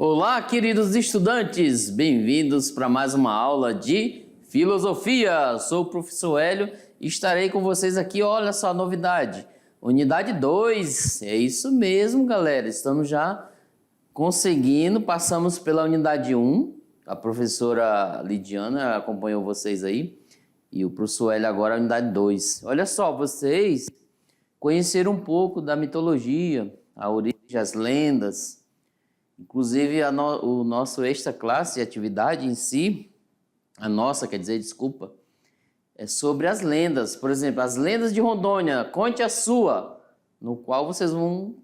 Olá, queridos estudantes! Bem-vindos para mais uma aula de filosofia. Sou o professor Hélio e estarei com vocês aqui. Olha só a novidade, unidade 2. É isso mesmo, galera. Estamos já conseguindo, passamos pela unidade 1. A professora Lidiana acompanhou vocês aí. E o professor Hélio agora a unidade 2. Olha só, vocês conheceram um pouco da mitologia, a origem, as lendas. Inclusive, o nosso extra classe de atividade em si, é sobre as lendas. Por exemplo, as lendas de Rondônia, conte a sua, no qual vocês vão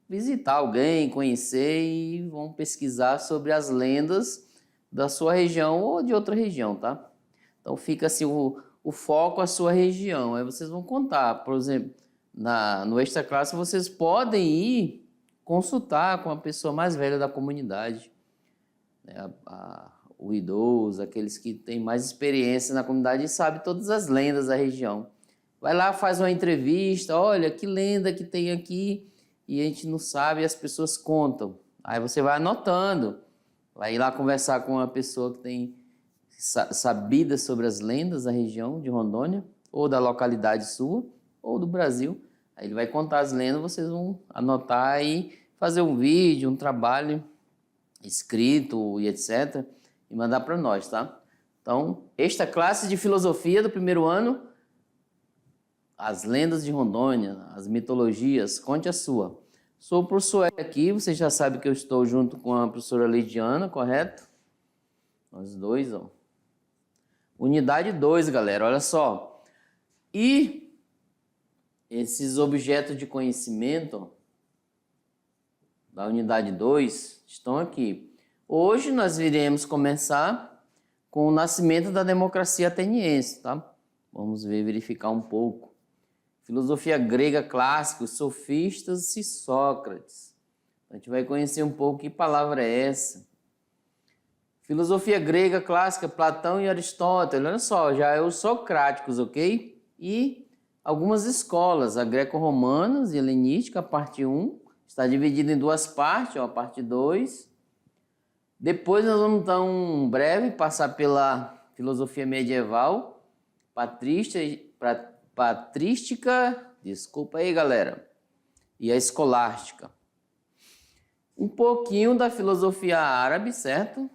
visitar alguém, conhecer e vão pesquisar sobre as lendas da sua região ou de outra região, tá? Então fica assim o foco a sua região. Aí vocês vão contar, por exemplo, no extra classe vocês podem ir consultar com a pessoa mais velha da comunidade, né? O idoso, aqueles que têm mais experiência na comunidade e sabem todas as lendas da região. Vai lá, faz uma entrevista, olha que lenda que tem aqui e a gente não sabe e as pessoas contam. Aí você vai anotando, vai ir lá conversar com uma pessoa que tem sabida sobre as lendas da região de Rondônia ou da localidade sua ou do Brasil. Aí ele vai contar as lendas, vocês vão anotar e fazer um vídeo, um trabalho escrito e etc. e mandar para nós, tá? Então, esta classe de filosofia do primeiro ano, as lendas de Rondônia, as mitologias, conte a sua. Sou o professor aqui, você já sabe que eu estou junto com a professora Lidiana, correto? Nós dois, ó. Unidade 2, galera, olha só. E esses objetos de conhecimento da unidade 2 estão aqui. Hoje nós iremos começar com o nascimento da democracia ateniense, tá? Vamos verificar um pouco. Filosofia grega clássica, os sofistas e Sócrates. A gente vai conhecer um pouco que palavra é essa. Filosofia grega clássica, Platão e Aristóteles. Olha só, já é os socráticos, ok? E algumas escolas, a greco-romanas e helenística, a parte 1, está dividida em duas partes, ó, a parte 2. Depois nós vamos então breve passar pela filosofia medieval, patrística, desculpa aí galera, e a escolástica. Um pouquinho da filosofia árabe, certo?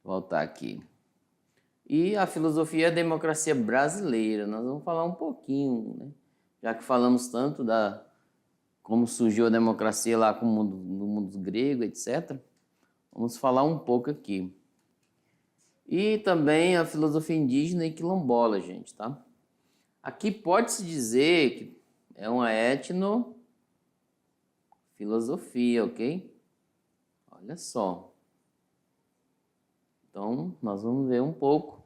Voltar aqui. E a filosofia e a democracia brasileira, nós vamos falar um pouquinho, né? Já que falamos tanto da como surgiu a democracia lá no mundo grego, etc. Vamos falar um pouco aqui. E também a filosofia indígena e quilombola, gente, tá? Aqui pode-se dizer que é uma etnofilosofia, ok? Olha só. Então, nós vamos ver um pouco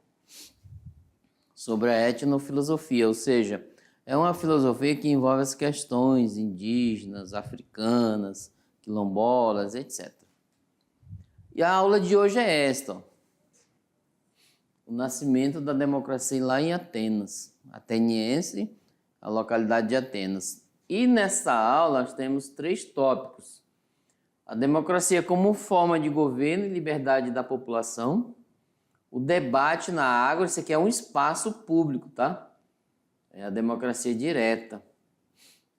sobre a etnofilosofia, ou seja, é uma filosofia que envolve as questões indígenas, africanas, quilombolas, etc. E a aula de hoje é esta, ó. O nascimento da democracia lá em Atenas, ateniense, a localidade de Atenas. E nessa aula nós temos 3 tópicos. A democracia como forma de governo e liberdade da população. O debate na ágora, isso aqui é um espaço público, tá? É a democracia direta.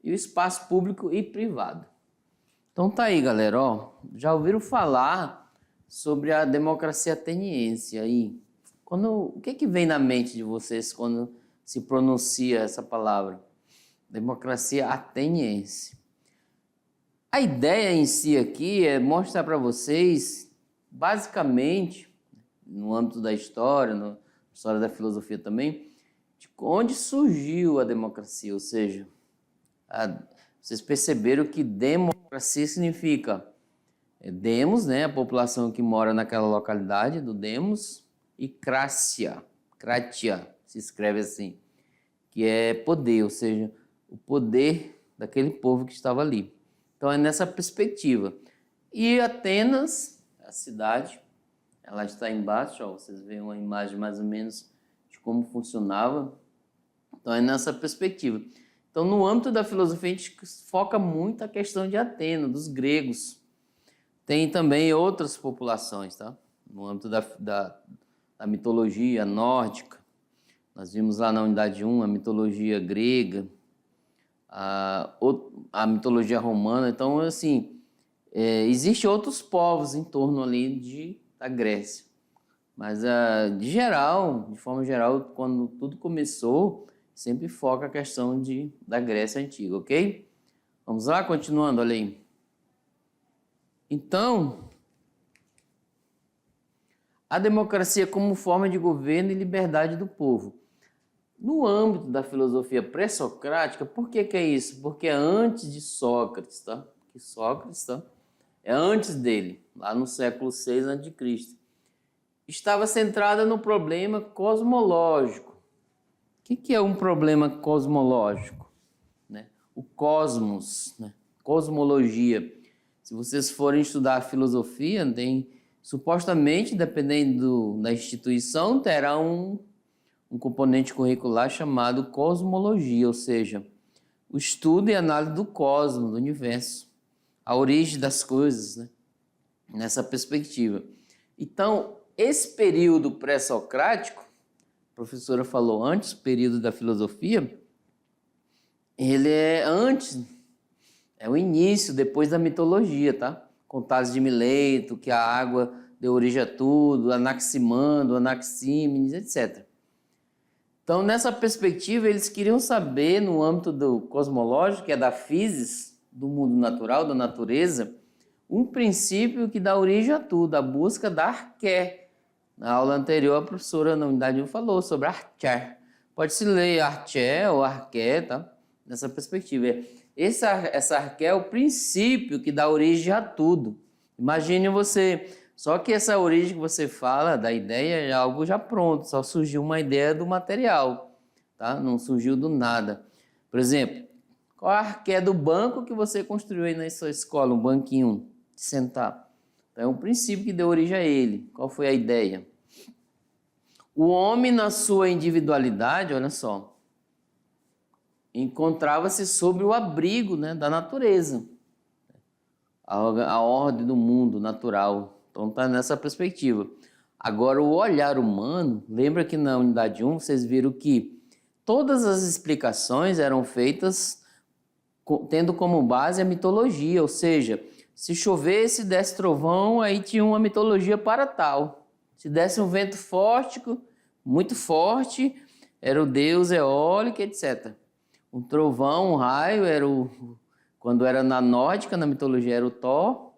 E o espaço público e privado. Então tá aí, galera, ó. Já ouviram falar sobre a democracia ateniense aí? O que vem na mente de vocês quando se pronuncia essa palavra? Democracia ateniense. A ideia em si aqui é mostrar para vocês, basicamente, no âmbito da história, na história da filosofia também, de onde surgiu a democracia, ou seja, vocês perceberam que democracia significa demos, né, a população que mora naquela localidade do demos, e kratia se escreve assim, que é poder, ou seja, o poder daquele povo que estava ali. Então é nessa perspectiva. E Atenas, a cidade, ela está embaixo, ó, vocês veem uma imagem mais ou menos de como funcionava. Então é nessa perspectiva. Então, no âmbito da filosofia, a gente foca muito a questão de Atenas, dos gregos. Tem também outras populações, tá? No âmbito da mitologia nórdica. Nós vimos lá na unidade 1 a mitologia grega, a mitologia romana. Então, assim, existem outros povos em torno ali da Grécia. Mas, de forma geral, quando tudo começou, sempre foca a questão da Grécia Antiga, ok? Vamos lá, continuando, olha aí. Então, a democracia como forma de governo e liberdade do povo. No âmbito da filosofia pré-socrática, por que é isso? Porque é antes de Sócrates, tá? Que Sócrates, tá? É antes dele, lá no século 6 a.C. Estava centrada no problema cosmológico. O que é um problema cosmológico? Né? O cosmos, né? Cosmologia. Se vocês forem estudar filosofia, supostamente, dependendo da instituição, terá um componente curricular chamado cosmologia, ou seja, o estudo e análise do cosmos, do universo, a origem das coisas, né? Nessa perspectiva. Então, esse período pré-socrático, a professora falou antes, o período da filosofia, ele é antes, é o início, depois da mitologia, tá? Com Tales de Mileto, que a água deu origem a tudo, Anaximandro, Anaxímenes, etc. Então, nessa perspectiva, eles queriam saber, no âmbito do cosmológico, que é da física, do mundo natural, da natureza, um princípio que dá origem a tudo, a busca da arqué. Na aula anterior, a professora na unidade 1 falou sobre arché. Pode-se ler arché ou arqué, tá? Nessa perspectiva. Essa arqué é o princípio que dá origem a tudo. Imagine você, só que essa origem que você fala da ideia é algo já pronto, só surgiu uma ideia do material, tá? Não surgiu do nada. Por exemplo, qual a arqué do banco que você construiu aí na sua escola, um banquinho de sentar? Então, é um princípio que deu origem a ele. Qual foi a ideia? O homem, na sua individualidade, olha só, encontrava-se sob o abrigo, né, da natureza, a ordem do mundo natural. Então, está nessa perspectiva. Agora, o olhar humano, lembra que na unidade 1 vocês viram que todas as explicações eram feitas tendo como base a mitologia, ou seja, se chovesse, desse trovão, aí tinha uma mitologia para tal. Se desse um vento forte, muito forte, era o deus eólico, etc. Um trovão, um raio, quando era na nórdica, na mitologia, era o Thor,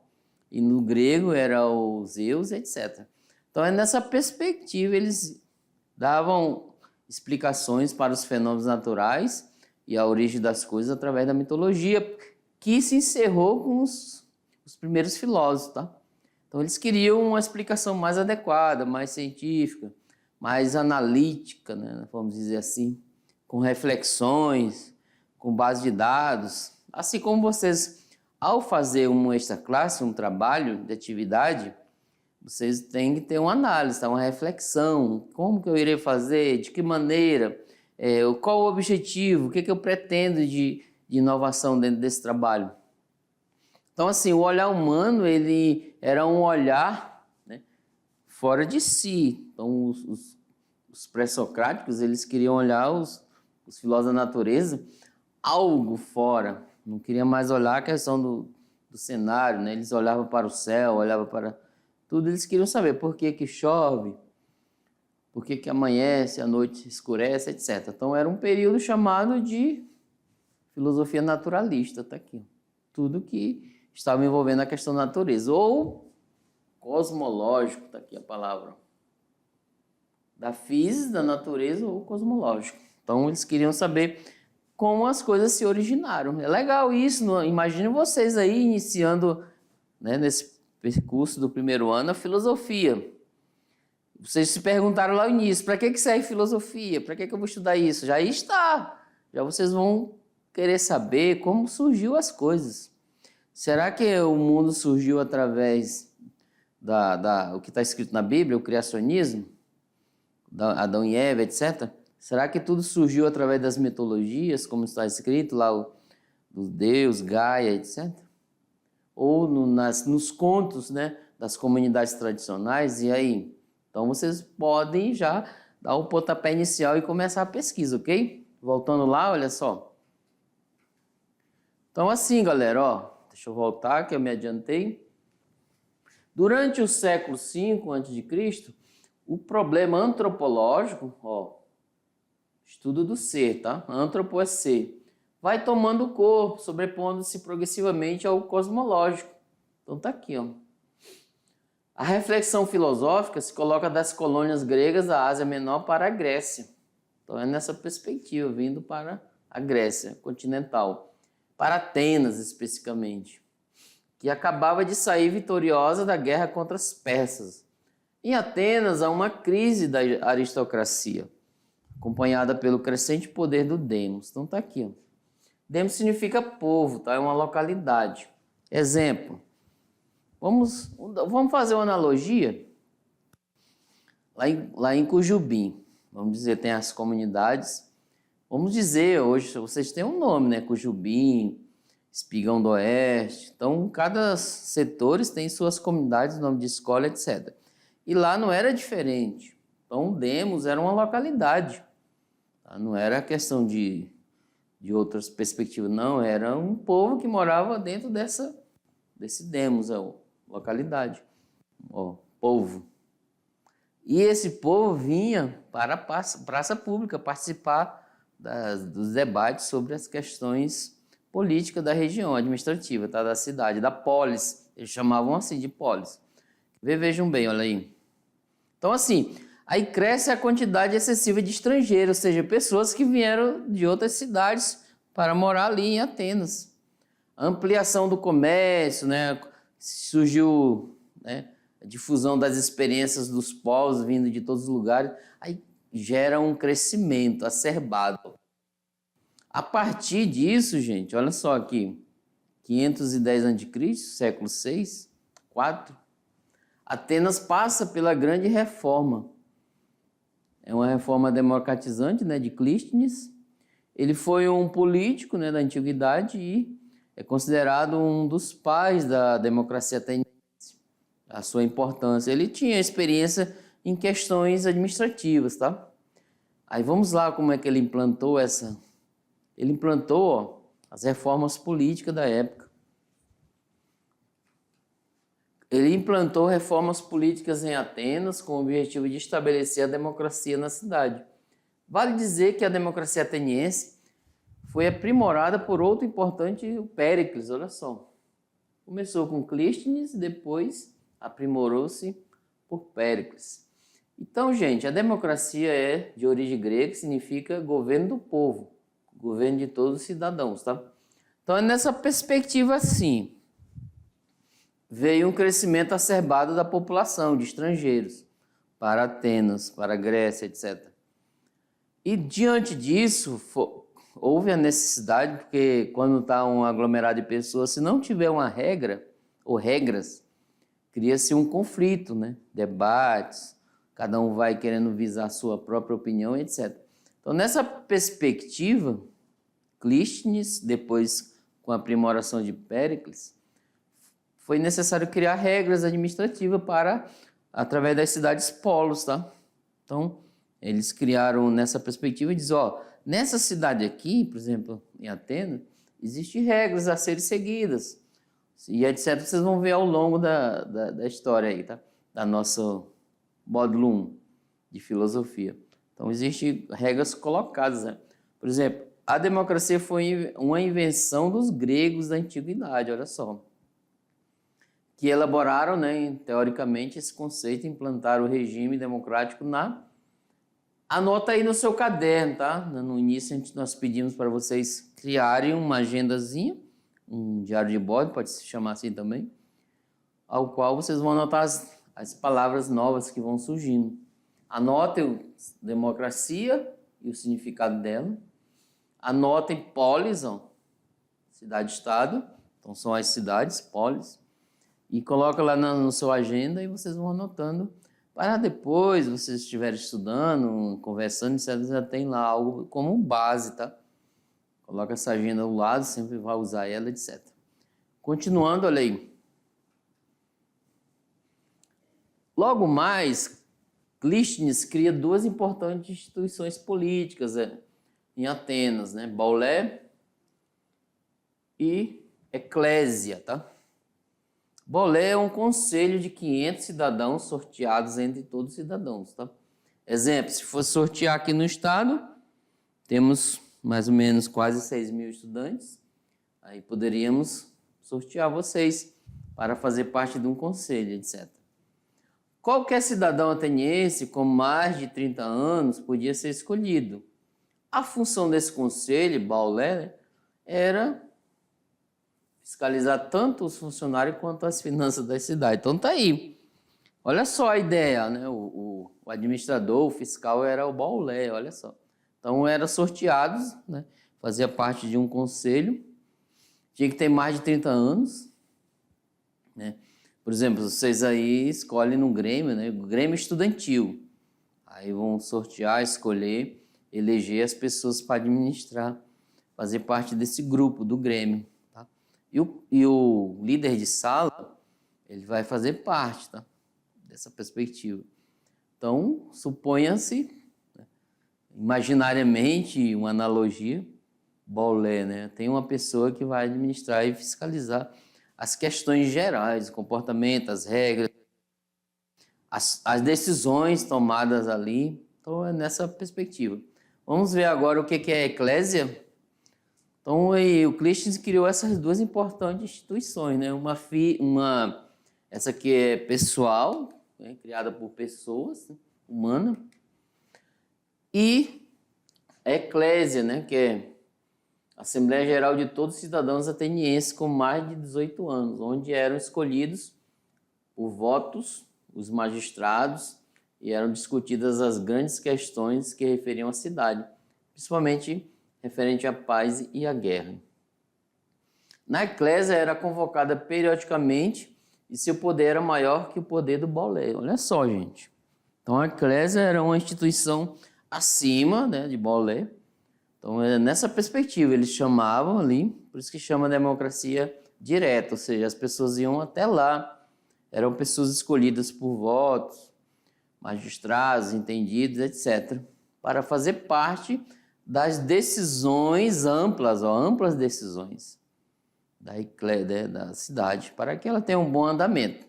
e no grego era o Zeus, etc. Então, é nessa perspectiva, eles davam explicações para os fenômenos naturais e a origem das coisas através da mitologia, que se encerrou com os primeiros filósofos, tá? Então, eles queriam uma explicação mais adequada, mais científica, mais analítica, né? Vamos dizer assim, com reflexões, com base de dados. Assim como vocês, ao fazer uma extra classe, um trabalho de atividade, vocês têm que ter uma análise, tá? Uma reflexão. Como que eu irei fazer? De que maneira? Qual o objetivo? O que eu pretendo de inovação dentro desse trabalho? Então, assim, o olhar humano, ele era um olhar, né, fora de si. Então, os pré-socráticos, eles queriam olhar os filósofos da natureza, algo fora. Não queriam mais olhar a questão do cenário, né? Eles olhavam para o céu, olhavam para tudo. Eles queriam saber por que chove, por que amanhece, a noite escurece, etc. Então, era um período chamado de filosofia naturalista, tá aqui. Tudo que estava envolvendo a questão da natureza, ou cosmológico, está aqui a palavra, da física, da natureza ou cosmológico. Então, eles queriam saber como as coisas se originaram. É legal isso, imagine vocês aí iniciando, né, nesse percurso do primeiro ano, a filosofia. Vocês se perguntaram lá no início, para que serve filosofia? Para que eu vou estudar isso? Já aí está, já vocês vão querer saber como surgiu as coisas. Será que o mundo surgiu através o que está escrito na Bíblia, o criacionismo, Adão e Eva, etc.? Será que tudo surgiu através das mitologias, como está escrito lá, do Deus, Gaia, etc.? Ou nos contos, né, das comunidades tradicionais? E aí? Então vocês podem já dar o pontapé inicial e começar a pesquisa, ok? Voltando lá, olha só. Então assim, galera, ó, deixa eu voltar que eu me adiantei. Durante o século V a.C., o problema antropológico, ó, estudo do ser, tá? Antropo é ser. Vai tomando corpo, sobrepondo-se progressivamente ao cosmológico. Então tá aqui, ó. A reflexão filosófica se coloca das colônias gregas da Ásia Menor para a Grécia. Então é nessa perspectiva, vindo para a Grécia continental, para Atenas especificamente, que acabava de sair vitoriosa da guerra contra os persas. Em Atenas há uma crise da aristocracia, acompanhada pelo crescente poder do demos. Então tá aqui, ó. Demos significa povo, tá? É uma localidade. Exemplo. Vamos fazer uma analogia. Lá em Cujubim, vamos dizer, tem as comunidades. Vamos dizer, hoje vocês têm um nome, né? Cujubim, Espigão do Oeste. Então, cada setor tem suas comunidades, nome de escola, etc. E lá não era diferente. Então, Demos era uma localidade. Tá? Não era questão de outras perspectivas, não. Era um povo que morava dentro desse Demos, localidade, povo. E esse povo vinha para a praça pública participar dos debates sobre as questões políticas da região administrativa, tá? Da cidade, da polis. Eles chamavam assim de polis. Vejam bem, olha aí. Então, assim, aí cresce a quantidade excessiva de estrangeiros, ou seja, pessoas que vieram de outras cidades para morar ali em Atenas. A ampliação do comércio, né? Surgiu, né, a difusão das experiências dos povos vindo de todos os lugares, aí gera um crescimento acerbado. A partir disso, gente, olha só aqui, 510 a.C., século VI, 4, Atenas passa pela grande reforma. É uma reforma democratizante, né, de Clístenes. Ele foi um político, né, da antiguidade e é considerado um dos pais da democracia ateniense. A sua importância. Ele tinha experiência em questões administrativas, tá? Aí vamos lá como é que ele implantou essa... Ele implantou, ó, as reformas políticas da época. Ele implantou reformas políticas em Atenas com o objetivo de estabelecer a democracia na cidade. Vale dizer que a democracia ateniense foi aprimorada por outro importante, o Péricles, olha só. Começou com Clístenes, depois aprimorou-se por Péricles. Então, gente, a democracia é de origem grega, que significa governo do povo, governo de todos os cidadãos, tá? Então, é nessa perspectiva, assim, veio um crescimento acerbado da população, de estrangeiros, para Atenas, para a Grécia, etc. E, diante disso, houve a necessidade, porque quando está um aglomerado de pessoas, se não tiver uma regra, ou regras, cria-se um conflito, né? Debates, cada um vai querendo visar a sua própria opinião, etc. Então, nessa perspectiva, Clístenes, depois com a aprimoração de Péricles, foi necessário criar regras administrativas através das cidades polos, tá? Então, eles criaram nessa perspectiva e dizem, ó, nessa cidade aqui, por exemplo, em Atenas, existem regras a serem seguidas. E etc. Vocês vão ver ao longo da história aí, tá? Da nossa módulo 1 de filosofia. Então, existem regras colocadas, né? Por exemplo, a democracia foi uma invenção dos gregos da antiguidade, olha só. Que elaboraram, né, teoricamente, esse conceito, implantaram o regime democrático Anota aí no seu caderno, tá? No início, nós pedimos para vocês criarem uma agendazinha, um diário de bordo, pode se chamar assim também, ao qual vocês vão anotar as palavras novas que vão surgindo. Anotem democracia e o significado dela. Anotem polis, ó, cidade-estado, então são as cidades, polis, e coloca lá na sua agenda e vocês vão anotando para depois, vocês estiverem estudando, conversando, você já tem lá algo como base, tá? Coloca essa agenda ao lado, sempre vai usar ela, etc. Continuando, olha aí. Logo mais, Clístenes cria duas importantes instituições políticas em Atenas, né? Bolé e Eclésia, tá? Bolé é um conselho de 500 cidadãos sorteados entre todos os cidadãos, tá? Exemplo, se for sortear aqui no estado, temos mais ou menos quase 6.000 estudantes, aí poderíamos sortear vocês para fazer parte de um conselho, etc. Qualquer cidadão ateniense com mais de 30 anos podia ser escolhido. A função desse conselho, Bolé, era fiscalizar tanto os funcionários quanto as finanças da cidade. Então tá aí. Olha só a ideia, né? O administrador, o fiscal era o Bolé, olha só. Então eram sorteados, né? Fazia parte de um conselho, tinha que ter mais de 30 anos, né? Por exemplo, vocês aí escolhem no Grêmio, né? O Grêmio estudantil. Aí vão sortear, escolher, eleger as pessoas para administrar, fazer parte desse grupo do Grêmio. Tá? E o líder de sala, ele vai fazer parte, tá? Dessa perspectiva. Então, suponha-se, né? Imaginariamente, uma analogia, Bolé, né? Tem uma pessoa que vai administrar e fiscalizar as questões gerais, o comportamento, as regras, as decisões tomadas ali. Então, é nessa perspectiva. Vamos ver agora o que é a Eclésia. Então, o Clístenes criou essas duas importantes instituições, né? Essa aqui é pessoal, né? Criada por pessoas, né? Humana, e a Eclésia, né? Que é Assembleia Geral de todos os cidadãos atenienses com mais de 18 anos, onde eram escolhidos por votos os magistrados e eram discutidas as grandes questões que referiam à cidade, principalmente referente à paz e à guerra. Na Eclésia era convocada periodicamente e seu poder era maior que o poder do Bolé. Olha só, gente. Então a Eclésia era uma instituição acima, né, de Bolé. Então, nessa perspectiva, eles chamavam ali, por isso que chama democracia direta, ou seja, as pessoas iam até lá, eram pessoas escolhidas por votos, magistrados, entendidos, etc., para fazer parte das decisões amplas, amplas decisões da cidade, para que ela tenha um bom andamento.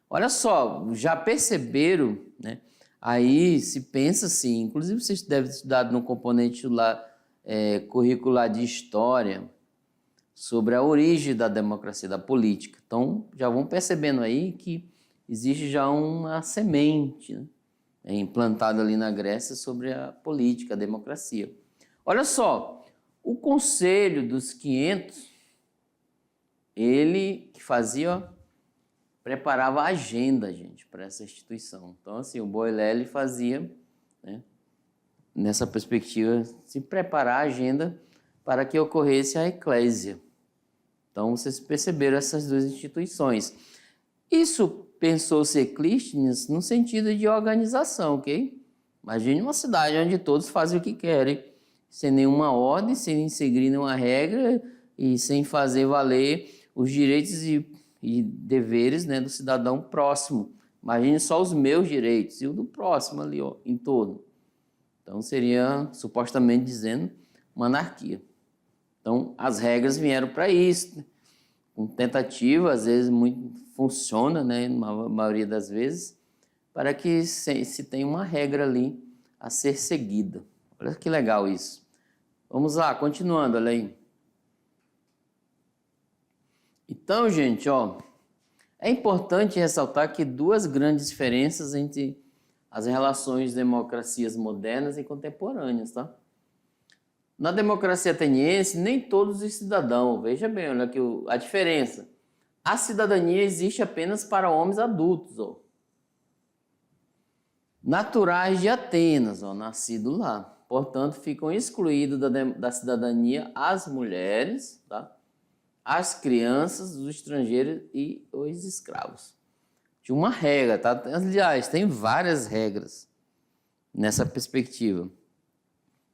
Olha só, já perceberam, né? Aí se pensa assim, inclusive vocês devem ter estudado no componente lá, curricular de história, sobre a origem da democracia, da política. Então, já vão percebendo aí que existe já uma semente, né, implantada ali na Grécia sobre a política, a democracia. Olha só, o Conselho dos 500, ele que fazia, preparava a agenda, gente, para essa instituição. Então, assim, o Bolé, ele fazia, né, nessa perspectiva, se preparar a agenda para que ocorresse a Eclésia. Então, vocês perceberam essas duas instituições. Isso pensou-se Clístenes no sentido de organização, ok? Imagine uma cidade onde todos fazem o que querem, sem nenhuma ordem, sem seguir nenhuma regra e sem fazer valer os direitos e deveres, né, do cidadão próximo. Imagine só os meus direitos e o do próximo ali, ó, em torno. Então, seria, supostamente dizendo, uma anarquia. Então, as regras vieram para isso, com tentativa, às vezes muito funciona, né, na maioria das vezes, para que se tenha uma regra ali a ser seguida. Olha que legal isso. Vamos lá, continuando, olha aí. Então, gente, ó, é importante ressaltar que duas grandes diferenças entre as relações de democracias modernas e contemporâneas, tá? Na democracia ateniense, nem todos os cidadãos, veja bem, olha aqui a diferença. A cidadania existe apenas para homens adultos, ó, naturais de Atenas, ó, nascidos lá. Portanto, ficam excluídos da cidadania as mulheres, tá? As crianças, os estrangeiros e os escravos. de uma regra, tá? Aliás, tem várias regras nessa perspectiva.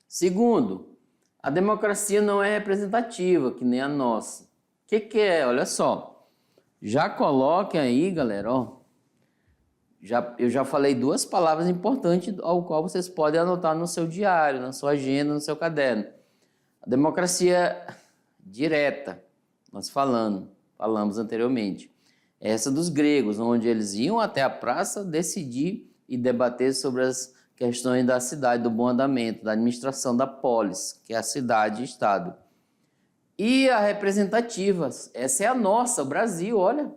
Segundo, a democracia não é representativa, que nem a nossa. O que é? Olha só, já coloquem aí, galera, ó. Eu já falei duas palavras importantes ao qual vocês podem anotar no seu diário, na sua agenda, no seu caderno. A democracia direta, nós falamos anteriormente. Essa dos gregos, onde eles iam até a praça decidir e debater sobre as questões da cidade, do bom andamento, da administração da polis, que é a cidade e estado. E a representativa, essa é a nossa, o Brasil, olha.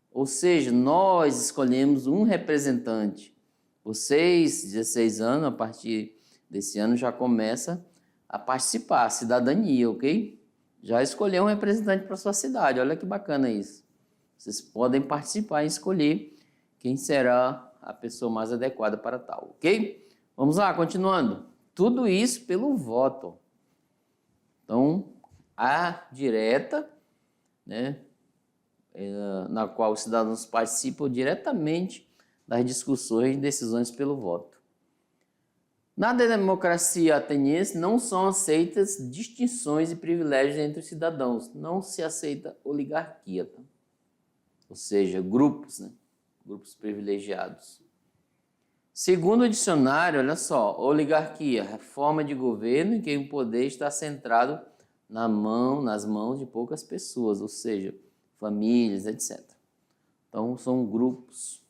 Ou seja, nós escolhemos um representante. Vocês, 16 anos, a partir desse ano já começa a participar, a cidadania, ok? Já escolheu um representante para sua cidade, olha que bacana isso. Vocês podem participar e escolher quem será a pessoa mais adequada para tal, ok? Vamos lá, continuando. Tudo isso pelo voto. Então, a direta, né, na qual os cidadãos participam diretamente das discussões e decisões pelo voto. Na democracia ateniense não são aceitas distinções e privilégios entre os cidadãos. Não se aceita oligarquia, tá? Ou seja, grupos, né? Grupos privilegiados. Segundo o dicionário, olha só, oligarquia, forma de governo em que o poder está centrado nas mãos de poucas pessoas, ou seja, famílias, etc. Então, são grupos,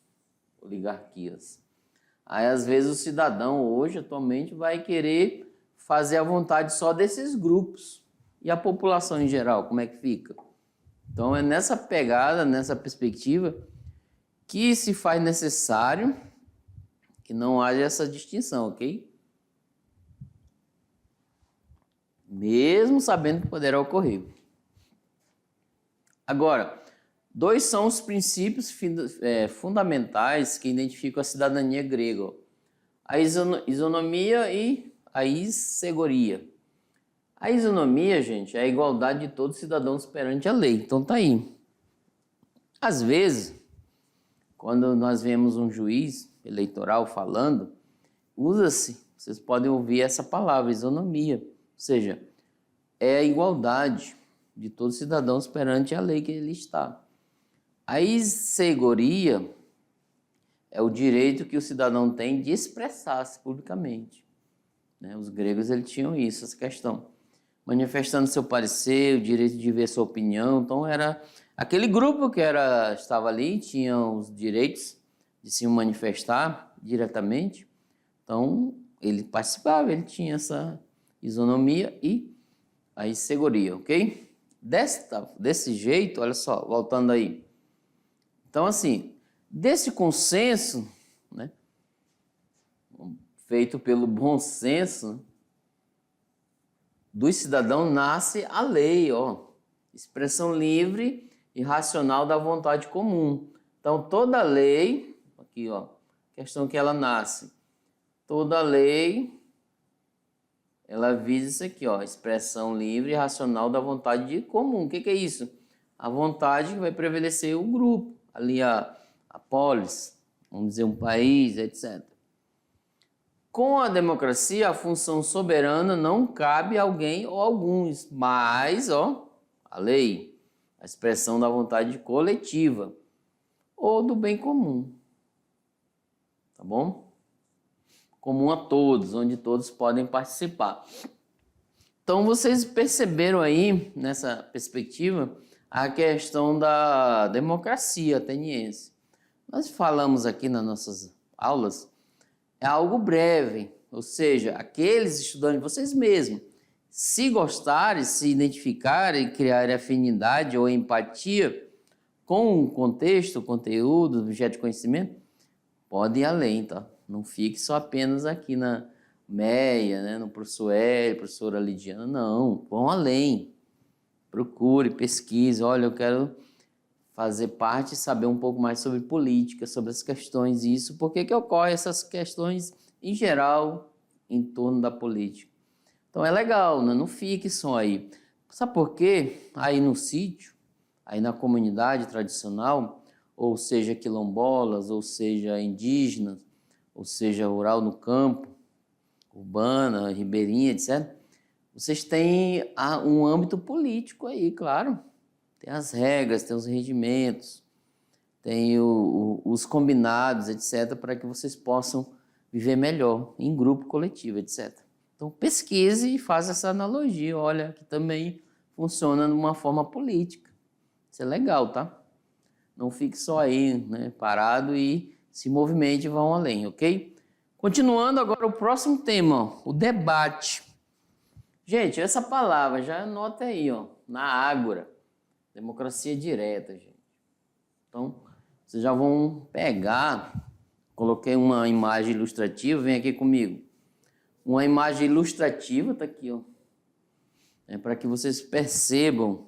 oligarquias. Aí, às vezes, o cidadão hoje, atualmente, vai querer fazer a vontade só desses grupos. E a população em geral, como é que fica? Então, é nessa pegada, nessa perspectiva, que se faz necessário que não haja essa distinção, ok? Mesmo sabendo que poderá ocorrer. Agora, dois são os princípios fundamentais que identificam a cidadania grega: a isonomia e a issegoria. A isonomia, gente, é a igualdade de todos os cidadãos perante a lei. Então tá aí. Às vezes, quando nós vemos um juiz eleitoral falando, usa-se, vocês podem ouvir essa palavra, isonomia, ou seja, é a igualdade de todos os cidadãos perante a lei que ele está. A issegoria é o direito que o cidadão tem de expressar-se publicamente. Né? Os gregos eles tinham isso, essa questão. Manifestando seu parecer, o direito de ver sua opinião. Então, era aquele grupo que estava ali, tinha os direitos de se manifestar diretamente. Então, ele participava, ele tinha essa isonomia e a issegoria, ok? Desse jeito, olha só, voltando aí. Então, assim, desse consenso, né, feito pelo bom senso dos cidadãos, nasce a lei, ó, expressão livre e racional da vontade comum. Então, toda lei, aqui, ó, questão que ela nasce, toda lei, ela visa isso aqui, ó, expressão livre e racional da vontade comum. O que é isso? A vontade que vai prevalecer o grupo, ali a polis, vamos dizer um país, etc. Com a democracia, a função soberana não cabe a alguém ou alguns, mas, ó, a lei, a expressão da vontade coletiva ou do bem comum. Tá bom? Comum a todos, onde todos podem participar. Então, vocês perceberam aí, nessa perspectiva, a questão da democracia ateniense. Nós falamos aqui nas nossas aulas, é algo breve, ou seja, aqueles estudantes, vocês mesmos, se gostarem, se identificarem, criarem afinidade ou empatia com o contexto, o conteúdo, o objeto de conhecimento, podem ir além, tá? Não fique só apenas aqui na MEIA, né? No professor Hélio, professora Lidiana, não, vão além. Procure, pesquise, olha, eu quero fazer parte e saber um pouco mais sobre política, sobre as questões, isso, por que ocorrem essas questões em geral em torno da política. Então é legal, né? Não fique só aí. Sabe por quê? Aí no sítio, aí na comunidade tradicional, ou seja, quilombolas, ou seja, indígenas, ou seja, rural no campo, urbana, ribeirinha, etc., vocês têm um âmbito político aí, claro. Tem as regras, tem os regimentos, tem os combinados, etc., para que vocês possam viver melhor, em grupo, coletivo, etc. Então, pesquise e faça essa analogia. Olha, que também funciona de uma forma política. Isso é legal, tá? Não fique só aí, né, parado e se movimente e vão além, ok? Continuando agora o próximo tema, o debate. Gente, essa palavra, já anota aí, ó, na Ágora. Democracia direta, gente. Então, vocês já vão pegar, coloquei uma imagem ilustrativa, vem aqui comigo. Uma imagem ilustrativa, tá aqui, ó. É para que vocês percebam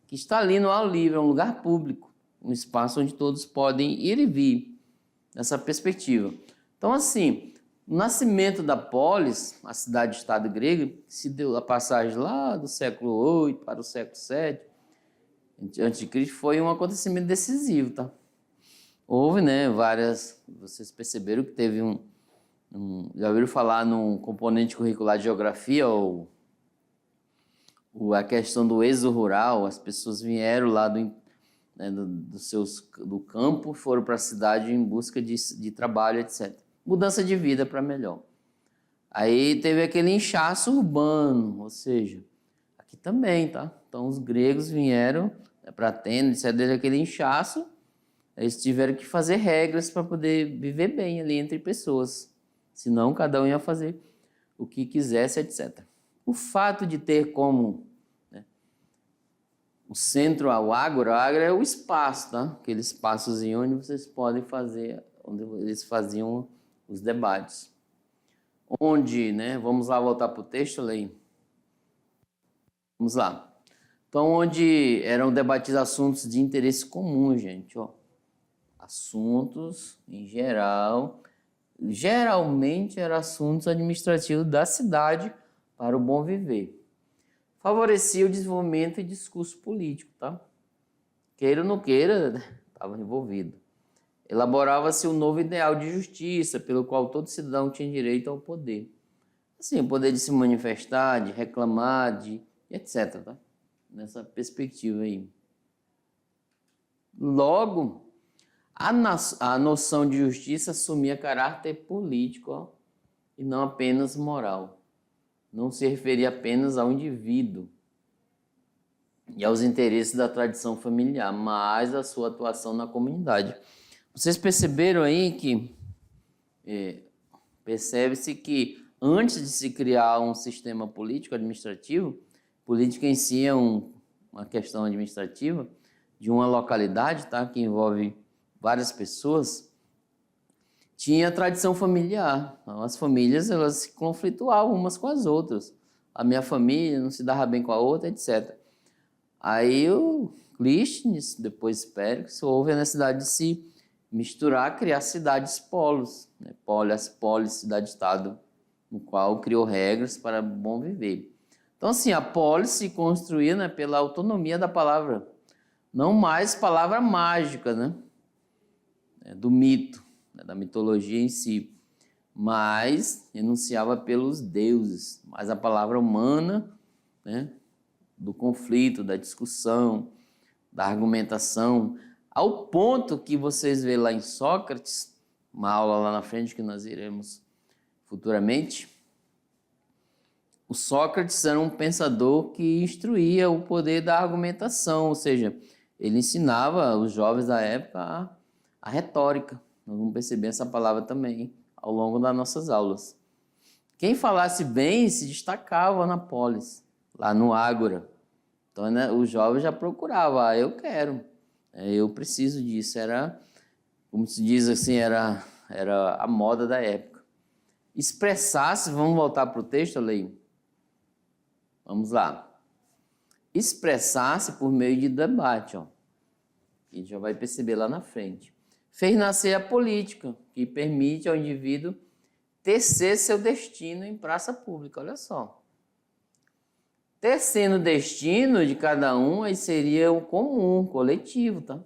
que está ali no ar livre, é um lugar público, um espaço onde todos podem ir e vir, nessa perspectiva. Então, assim, o nascimento da polis, a cidade-estado grega, que se deu a passagem lá do século VIII para o século VII, antes de Cristo, foi um acontecimento decisivo, tá? Houve, né, vocês perceberam que teve já ouviram falar num componente curricular de geografia, ou a questão do êxodo rural, as pessoas vieram lá do campo, foram para a cidade em busca de trabalho, etc. Mudança de vida para melhor. Aí teve aquele inchaço urbano, ou seja, aqui também, tá? Então os gregos vieram para Atenas, cederam aquele inchaço, eles tiveram que fazer regras para poder viver bem ali entre pessoas, senão cada um ia fazer o que quisesse, etc. O fato de ter como, né, o centro ao ágora é o espaço, tá? Aquele espaçozinho onde vocês podem fazer, onde eles faziam os debates. Onde, né? Vamos lá voltar para o texto, Lei. Vamos lá. Então, onde eram debatidos assuntos de interesse comum, gente, ó. Assuntos, em geral, geralmente eram assuntos administrativos da cidade para o bom viver. Favorecia o desenvolvimento e discurso político, tá? Queira ou não queira, estava envolvido. Elaborava-se um novo ideal de justiça, pelo qual todo cidadão tinha direito ao poder. Assim, o poder de se manifestar, de reclamar, etc. Tá? Nessa perspectiva aí. Logo, a noção de justiça assumia caráter político, ó, e não apenas moral. Não se referia apenas ao indivíduo e aos interesses da tradição familiar, mas à sua atuação na comunidade. Vocês perceberam aí que percebe-se que antes de se criar um sistema político administrativo, política em si é uma questão administrativa de uma localidade, tá, que envolve várias pessoas, tinha tradição familiar. Então, as famílias, elas se conflituavam umas com as outras. A minha família não se dava bem com a outra, etc. Aí o Clístenes, depois Péricles, houve a necessidade de se misturar, criar cidades-polos, né? Polis, cidade-estado, no qual criou regras para bom viver. Então, assim, a polis se construía, né, pela autonomia da palavra, não mais palavra mágica, né, do mito, né, da mitologia em si, mas enunciava pelos deuses, mas a palavra humana, né, do conflito, da discussão, da argumentação, ao ponto que vocês vê lá em Sócrates, uma aula lá na frente que nós iremos futuramente, o Sócrates era um pensador que instruía o poder da argumentação, ou seja, ele ensinava os jovens da época a retórica. Nós vamos perceber essa palavra também ao longo das nossas aulas. Quem falasse bem se destacava na polis, lá no ágora. Então, né, os jovens já procuravam, eu quero, eu preciso disso. Era, como se diz assim, era a moda da época. Expressar-se, vamos voltar para o texto, Lei? Vamos lá. Expressar-se por meio de debate, ó. A gente já vai perceber lá na frente. Fez nascer a política, que permite ao indivíduo tecer seu destino em praça pública, olha só. Tecendo o destino de cada um, aí seria o comum, coletivo, tá?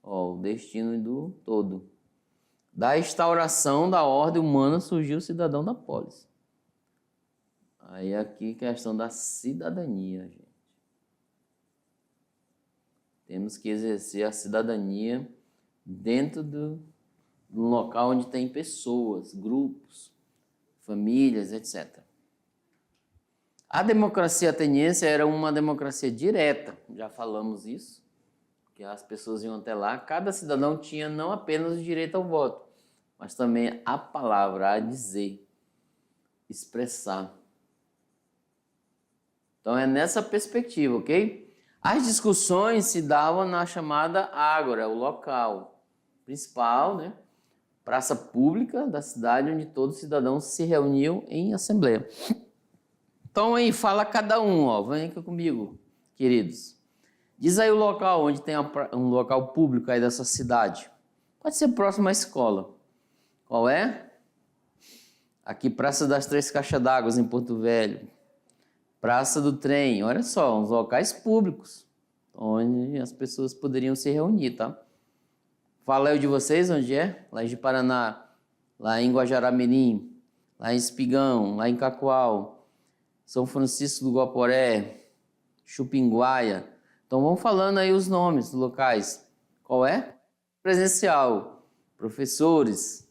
Ó, o destino do todo. Da instauração da ordem humana surgiu o cidadão da polis. Aí aqui questão da cidadania, gente. Temos que exercer a cidadania dentro do local onde tem pessoas, grupos, famílias, etc. A democracia ateniense era uma democracia direta, já falamos isso, que as pessoas iam até lá, cada cidadão tinha não apenas o direito ao voto, mas também a palavra, a dizer, expressar. Então é nessa perspectiva, ok? As discussões se davam na chamada ágora, o local principal, né? Praça pública da cidade onde todos os cidadãos se reuniam em assembleia. Então aí, fala cada um, ó, vem aqui comigo, queridos. Diz aí o local onde tem um local público aí dessa cidade. Pode ser próximo à escola. Qual é? Aqui, Praça das Três Caixas d'Água, em Porto Velho. Praça do Trem, olha só, uns locais públicos, onde as pessoas poderiam se reunir, tá? Fala aí de vocês, onde é? Lá em Paraná, lá em Guajará-Mirim, lá em Espigão, lá em Cacoal, São Francisco do Guaporé, Chupinguaia. Então vamos falando aí os nomes dos locais. Qual é? Presencial, professores.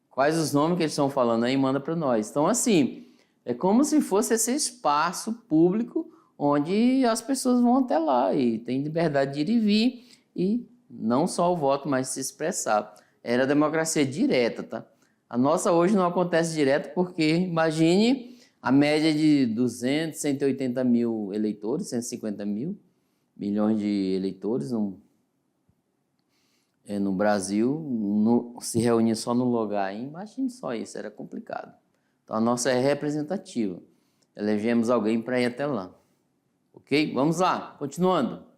Quais os nomes que eles estão falando aí? Manda para nós. Então assim, é como se fosse esse espaço público onde as pessoas vão até lá e tem liberdade de ir e vir e não só o voto, mas se expressar. Era a democracia direta, tá? A nossa hoje não acontece direto porque, imagine, a média de 200, 180 mil eleitores, 150 milhões de eleitores no Brasil, se reunir só no lugar. Imagine só isso, era complicado. Então, a nossa é representativa. Elegemos alguém para ir até lá. Ok? Vamos lá, continuando.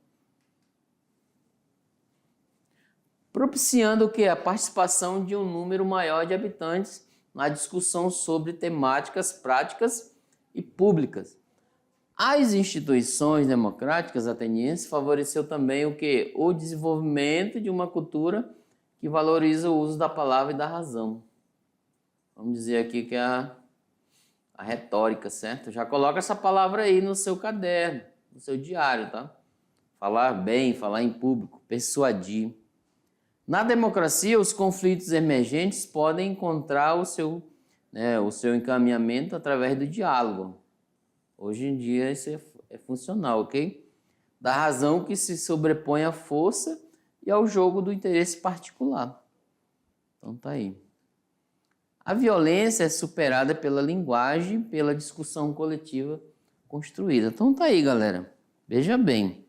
Propiciando o quê? A participação de um número maior de habitantes na discussão sobre temáticas práticas e públicas. As instituições democráticas atenienses favoreceu também o quê? O desenvolvimento de uma cultura que valoriza o uso da palavra e da razão. Vamos dizer aqui que é a retórica, certo? Já coloca essa palavra aí no seu caderno, no seu diário, tá? Falar bem, falar em público, persuadir. Na democracia, os conflitos emergentes podem encontrar o seu encaminhamento através do diálogo. Hoje em dia isso é funcional, ok? Da razão que se sobrepõe à força e ao jogo do interesse particular. Então tá aí. A violência é superada pela linguagem, pela discussão coletiva construída. Então tá aí, galera. Veja bem.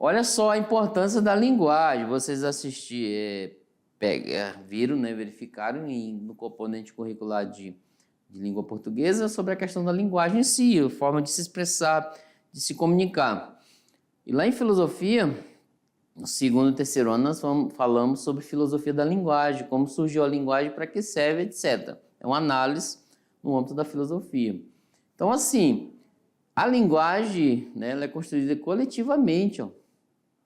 Olha só a importância da linguagem. Vocês viram, né, verificaram no componente curricular de língua portuguesa sobre a questão da linguagem em si, a forma de se expressar, de se comunicar. E lá em filosofia, no segundo e terceiro ano, nós falamos sobre filosofia da linguagem, como surgiu a linguagem, para que serve, etc. É uma análise no âmbito da filosofia. Então, assim, a linguagem, né, ela é construída coletivamente, ó.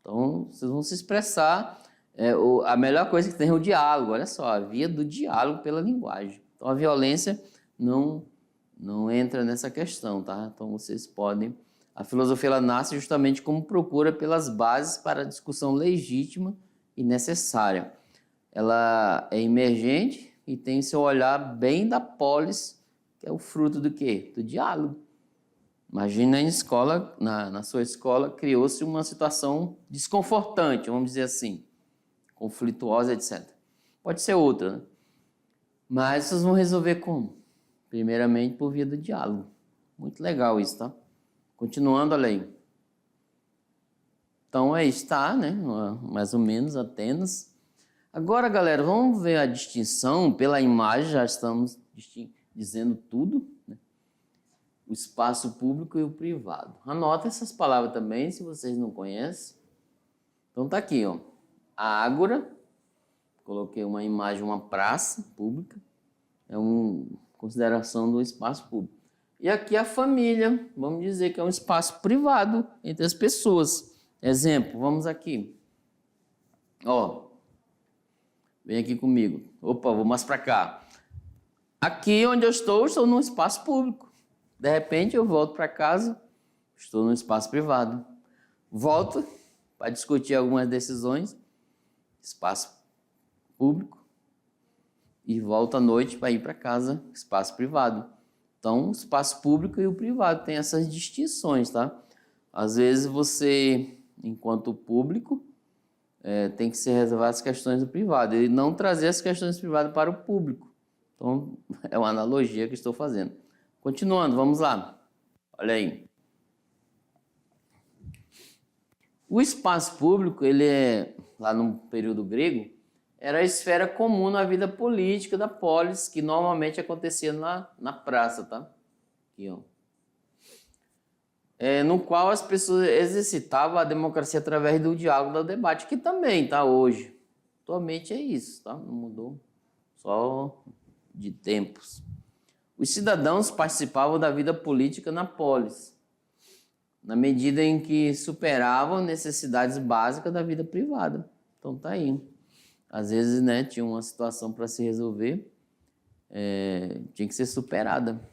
Então, vocês vão se expressar. A melhor coisa que tem é o diálogo. Olha só, a via do diálogo pela linguagem. Então, a violência não entra nessa questão, tá? Então, vocês podem... A filosofia ela nasce justamente como procura pelas bases para a discussão legítima e necessária. Ela é emergente e tem seu olhar bem da polis, que é o fruto do quê? Do diálogo. Imagina na sua escola, criou-se uma situação desconfortante, vamos dizer assim, conflituosa, etc. Pode ser outra, né? Mas vocês vão resolver como? Primeiramente por via do diálogo. Muito legal isso, tá? Continuando a lei. Então aí está, né? Mais ou menos, Atenas. Agora, galera, vamos ver a distinção pela imagem, já estamos dizendo tudo, né? O espaço público e o privado. Anota essas palavras também, se vocês não conhecem. Então tá aqui, ó. A ágora, coloquei uma imagem, uma praça pública, é uma consideração do espaço público. E aqui a família, vamos dizer que é um espaço privado entre as pessoas. Exemplo, vamos aqui. Ó, vem aqui comigo. Opa, vou mais para cá. Aqui onde eu estou num espaço público. De repente eu volto para casa, estou num espaço privado. Volto para discutir algumas decisões, espaço público. E volto à noite para ir para casa, espaço privado. Então, o espaço público e o privado tem essas distinções, tá? Às vezes você, enquanto público, tem que se reservar as questões do privado e não trazer as questões privadas para o público. Então, é uma analogia que estou fazendo. Continuando, vamos lá. Olha aí. O espaço público, ele é, lá no período grego, era a esfera comum na vida política da polis, que normalmente acontecia na praça, tá? Aqui, ó. No qual as pessoas exercitavam a democracia através do diálogo, do debate, que também tá hoje. Atualmente é isso, tá? Não mudou, só de tempos. Os cidadãos participavam da vida política na polis, na medida em que superavam necessidades básicas da vida privada. Então tá aí. Às vezes, né, tinha uma situação para se resolver, tinha que ser superada.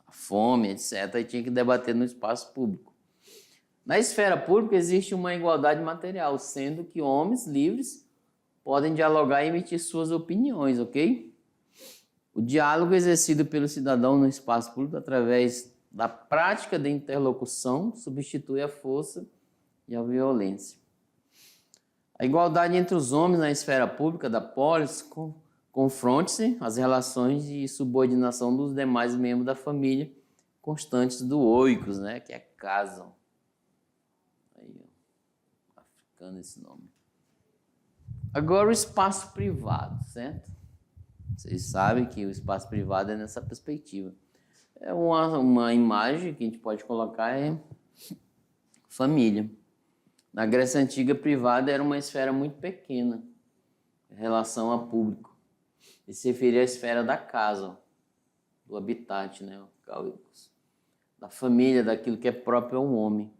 A fome, etc. E tinha que debater no espaço público. Na esfera pública existe uma igualdade material, sendo que homens livres podem dialogar e emitir suas opiniões, ok? O diálogo exercido pelo cidadão no espaço público através da prática de interlocução substitui a força e a violência. A igualdade entre os homens na esfera pública da polis confronte-se às relações de subordinação dos demais membros da família constantes do oikos, né, que é casa. Aí, ó, africano esse nome. Agora o espaço privado, certo? Vocês sabem que o espaço privado é nessa perspectiva. É uma imagem que a gente pode colocar família. Na Grécia Antiga, privada era uma esfera muito pequena em relação a público. E se referia à esfera da casa, do habitat, né? Da família, daquilo que é próprio ao homem.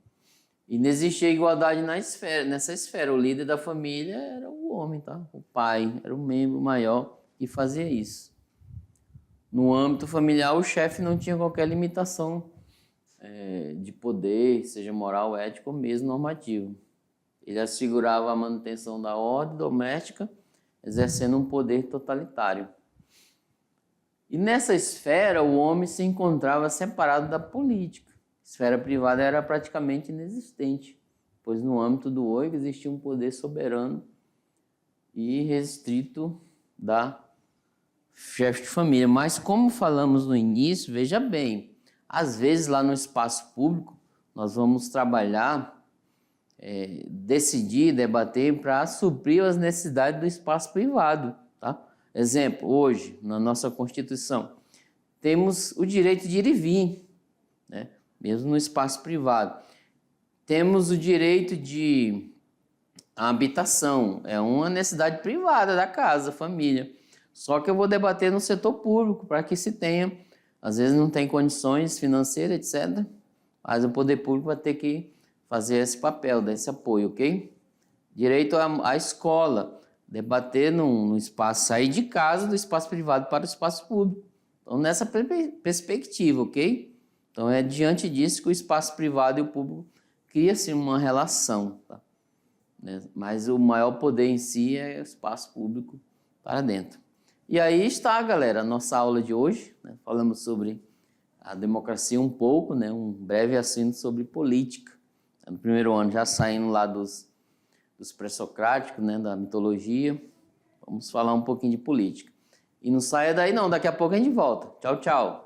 E não existia igualdade nessa esfera. O líder da família era o homem, tá? O pai era o membro maior que fazia isso. No âmbito familiar, o chefe não tinha qualquer limitação de poder, seja moral, ético ou mesmo normativo. Ele assegurava a manutenção da ordem doméstica, exercendo um poder totalitário. E nessa esfera, o homem se encontrava separado da política. A esfera privada era praticamente inexistente, pois no âmbito do oigo existia um poder soberano e restrito da chefe de família. Mas como falamos no início, veja bem, às vezes lá no espaço público, nós vamos trabalhar, decidir, debater para suprir as necessidades do espaço privado, tá? Exemplo, hoje, na nossa Constituição, temos o direito de ir e vir, né? Mesmo no espaço privado. Temos o direito de habitação, é uma necessidade privada da casa, família. Só que eu vou debater no setor público para que se tenha. Às vezes não tem condições financeiras, etc. Mas o poder público vai ter que fazer esse papel, dar esse apoio, ok? Direito à escola, debater no espaço, sair de casa do espaço privado para o espaço público. Então, nessa perspectiva, ok? Então, é diante disso que o espaço privado e o público cria-se uma relação, tá? Mas o maior poder em si é o espaço público para dentro. E aí está, galera, a nossa aula de hoje, né? Falamos sobre a democracia um pouco, né? Um breve assunto sobre política. No primeiro ano, já saindo lá dos pré-socráticos, né? Da mitologia, vamos falar um pouquinho de política. E não saia daí não, daqui a pouco a gente volta. Tchau, tchau.